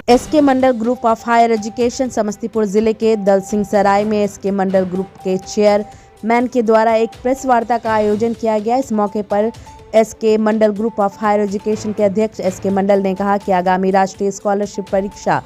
SK Mandal group of higher education Samastipur जिले के दल सिंह सराय में एसके मंडल ग्रुप के चेयरमैन के द्वारा एक प्रेस वार्ता का आयोजन किया गया। इस मौके पर SK Mandal group of higher education के अध्यक्ष एसके मंडल ने कहा कि आगामी राष्ट्रीय स्कॉलरशिप परीक्षा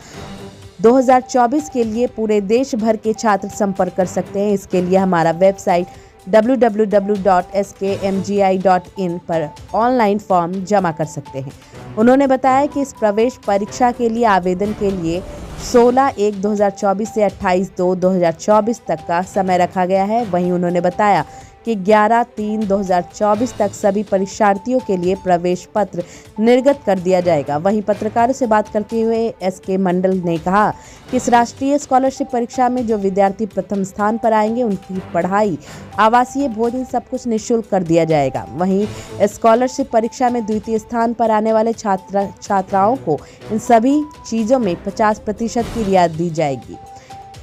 2024 के लिए पूरे देश भर के छात्र संपर्क कर सकते हैं। इसके लिए हमारा वेबसाइट www.skmgi.in पर ऑनलाइन फॉर्म जमा कर सकते हैं। उन्होंने बताया कि इस प्रवेश परीक्षा के लिए आवेदन के लिए 16/1/2024 से 28/2/2024 तक का समय रखा गया है। वहीं उन्होंने बताया कि 11/3/2024 तक सभी परीक्षार्थियों के लिए प्रवेश पत्र निर्गत कर दिया जाएगा। वहीं पत्रकारों से बात करते हुए एसके मंडल ने कहा कि इस राष्ट्रीय स्कॉलरशिप परीक्षा में जो विद्यार्थी प्रथम स्थान पर आएंगे उनकी पढ़ाई, आवासीय, भोजन सब कुछ निःशुल्क कर दिया जाएगा। वहीं स्कॉलरशिप परीक्षा में द्वितीय स्थान पर आने वाले छात्राओं को इन सभी चीज़ों में 50% की रियायत दी जाएगी।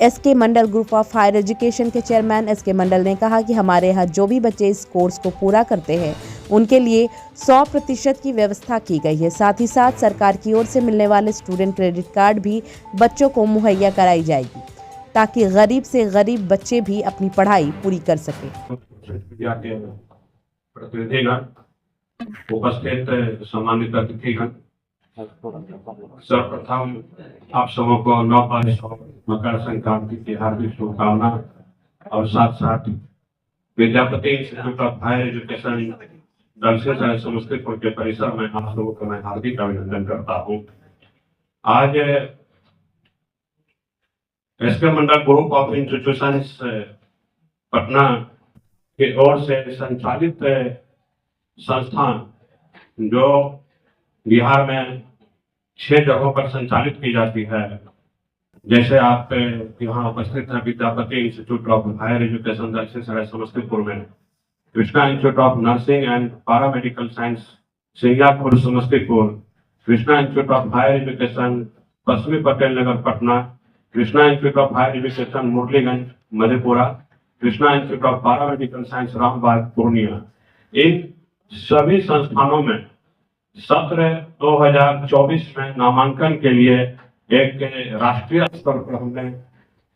SK Mandal group of higher education के चेयरमैन एसके मंडल ने कहा कि हमारे यहाँ जो भी बच्चे इस कोर्स को पूरा करते हैं उनके लिए 100% की व्यवस्था की गई है। साथ ही साथ सरकार की ओर से मिलने वाले स्टूडेंट क्रेडिट कार्ड भी बच्चों को मुहैया कराई जाएगी ताकि गरीब से गरीब बच्चे भी अपनी पढ़ाई पूरी कर सकें। उपस्थित सम्मानित अतिथिगण, सर्वप्रथम आप सबों को मकर संक्रांति की हार्दिक शुभकामना और साथ साथ Vidyapati institute of higher education Dal Singh Sarai Samastipur के परिसर में आप लोगों का मैं हार्दिक अभिनंदन करता हूँ। आज SK Mandal group of institutions Patna की ओर से संचालित संस्थान जो बिहार में 6 जगहों पर संचालित की जाती है, जैसे आप यहाँ उपस्थित हैं Vidyapati institute of higher education Dal Singh Sarai Samastipur में, Krishna institute of nursing and paramedical science Singapore Samastipur, Krishna institute of higher education पश्चिमी Patel Nagar Patna, Krishna institute of higher education Murliganj Madhepura, Krishna institute of paramedical science Rambagh Purnia. इन सभी संस्थानों में सत्र 2024 में नामांकन के लिए एक राष्ट्रीय स्तर पर हमने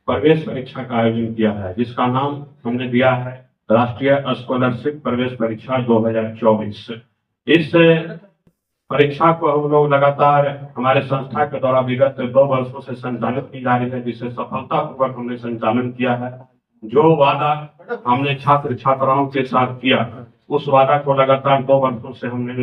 प्रवेश परीक्षा का आयोजन किया है, जिसका नाम हमने दिया है राष्ट्रीय स्कॉलरशिप प्रवेश परीक्षा 2024। इस परीक्षा को हम लोग लगातार हमारे संस्था के द्वारा विगत 2 वर्षों से संचालित की जा रही है, जिसे सफलतापूर्वक हमने संचालन किया है। जो वादा हमने छात्र छात्राओं के साथ किया उस वादा को लगातार 2 वर्षों से हमने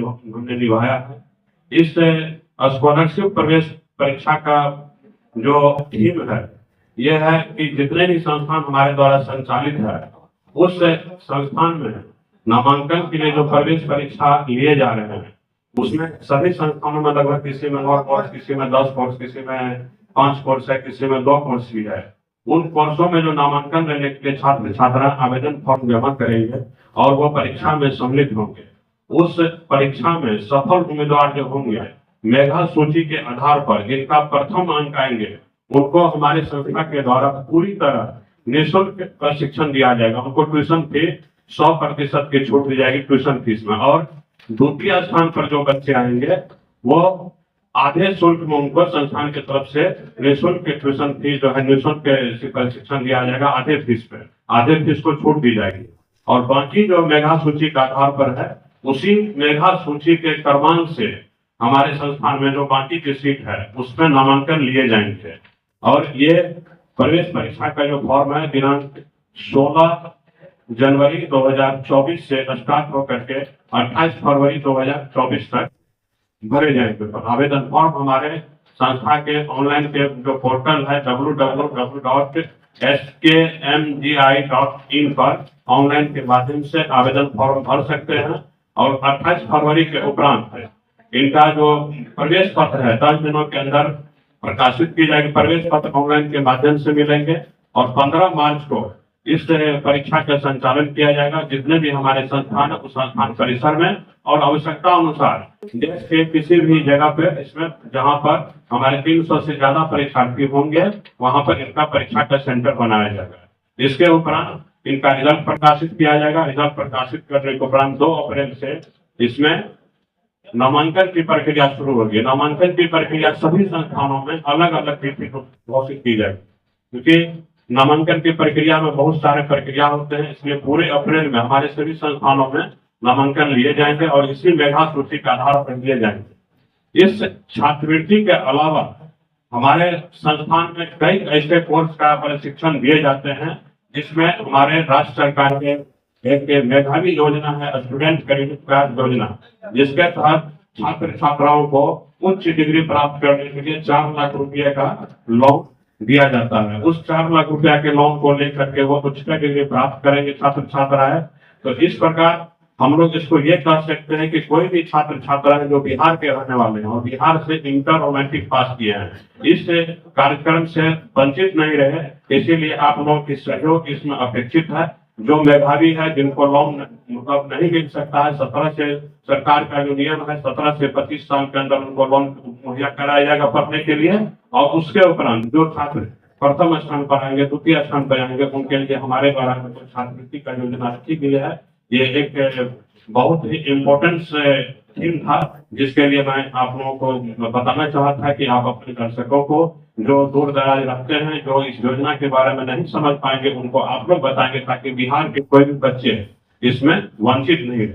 निभाया है। इस स्कॉलरशिप प्रवेश परीक्षा का जो थीम है यह है कि जितने भी संस्थान हमारे द्वारा संचालित है उस संस्थान में नामांकन के लिए जो प्रवेश परीक्षा लिए जा रहे हैं उसमें सभी संस्थानों में लगभग किसी में 9 कोर्स, किसी में 10 कोर्स, किसी में 5 कोर्स है, किसी में 2 कोर्स भी है। उन कोर्सों में जो नामांकन लेने के लिए छात्र छात्रा आवेदन फॉर्म जमा करेंगे और वो परीक्षा में सम्मिलित होंगे। उस परीक्षा में सफल उम्मीदवार जो होंगे मेधा सूची के आधार पर जिनका प्रथम अंक आएंगे उनको हमारे संस्था के द्वारा पूरी तरह निःशुल्क प्रशिक्षण दिया जाएगा। उनको ट्यूशन फी 100% की छूट दी जाएगी ट्यूशन फीस में, और द्वितीय स्थान पर जो बच्चे आएंगे वो आधे शुल्क में उनको संस्थान की तरफ से निःशुल्क ट्यूशन फीस जो है निःशुल्क प्रशिक्षण दिया जाएगा। आधे फीस को छूट दी जाएगी और बाकी जो मेधा सूची का आधार पर है उसी मेधा सूची के क्रमांक से हमारे संस्थान में जो बाकी की सीट है उसमें नामांकन लिए जाएंगे। और ये प्रवेश परीक्षा का जो फॉर्म है दिनांक 16 जनवरी 2024 से स्टार्ट होकर के 28 फरवरी 2024 तक भरे जाएंगे। आवेदन फॉर्म हमारे संस्था के ऑनलाइन के जो पोर्टल है www.skmgi.in पर ऑनलाइन के माध्यम से आवेदन फॉर्म भर सकते हैं। और 28 फरवरी के उपरांत इनका जो प्रवेश पत्र है 10 दिनों के अंदर प्रकाशित की जाएगी। प्रवेश पत्र ऑनलाइन के माध्यम से मिलेंगे और 15 मार्च को इस परीक्षा का संचालन किया जाएगा। जितने भी हमारे संस्थान उस संस्थान परिसर में और आवश्यकता अनुसार देश के किसी भी जगह पे इसमें जहां पर हमारे 300 से ज्यादा परीक्षार्थी होंगे वहां पर इनका परीक्षा का सेंटर बनाया जाएगा। इसके उपरांत इनका रिजल्ट प्रकाशित किया जाएगा। रिजल्ट प्रकाशित करने के उपरांत 2 अप्रैल से इसमें नामांकन की प्रक्रिया शुरू होगी। नामांकन की प्रक्रिया सभी संस्थानों में अलग अलग तिथि को घोषित की जाएगी, क्योंकि नामांकन की प्रक्रिया में बहुत सारे प्रक्रिया होते हैं, इसलिए पूरे अप्रैल में हमारे सभी संस्थानों में नामांकन लिए जाएंगे और इसी मेधा सूची के आधार पर लिए जाएंगे। इस छात्रवृत्ति के अलावा हमारे संस्थान में कई ऐसे कोर्स का प्रशिक्षण दिए जाते हैं जिसमें हमारे राज्य सरकार के एक मेधावी योजना है, स्टूडेंट क्रेडिट कार्ड योजना, जिसके तहत छात्र छात्राओं को उच्च डिग्री प्राप्त करने के लिए 4 लाख रुपए का लोन दिया जाता है। उस 4 लाख रुपया के लोन को लेकर के वो उच्चतर डिग्री प्राप्त करेंगे छात्र छात्राएं। तो इस प्रकार हम लोग इसको ये कह सकते हैं कि कोई भी छात्र छात्राएं जो बिहार के रहने वाले हैं और बिहार से इंटर और मैट्रिक पास किए हैं, इस कार्यक्रम से वंचित नहीं रहे, इसीलिए आप लोगों की सहयोग इसमें अपेक्षित है। जो मेधावी है, जिनको लोन मतलब नहीं मिल सकता है, 17 से सरकार का जो नियम है 17 से 25 साल के अंदर उनको लोन मुहैया कराया जाएगा पढ़ने के लिए। और उसके उपरांत जो छात्र प्रथम स्थान पर आएंगे, द्वितीय स्थान पर आएंगे, उनके लिए हमारे द्वारा छात्रवृत्ति का योजना रखी गई है। ये एक बहुत ही इम्पोर्टेंट थीम था, जिसके लिए मैं आप लोगों को बताना चाहा था कि आप अपने दर्शकों को जो दूर दराज रहते हैं, जो इस योजना के बारे में नहीं समझ पाएंगे, उनको आप लोग बताएंगे ताकि बिहार के कोई भी बच्चे इसमें वंचित नहीं रहे।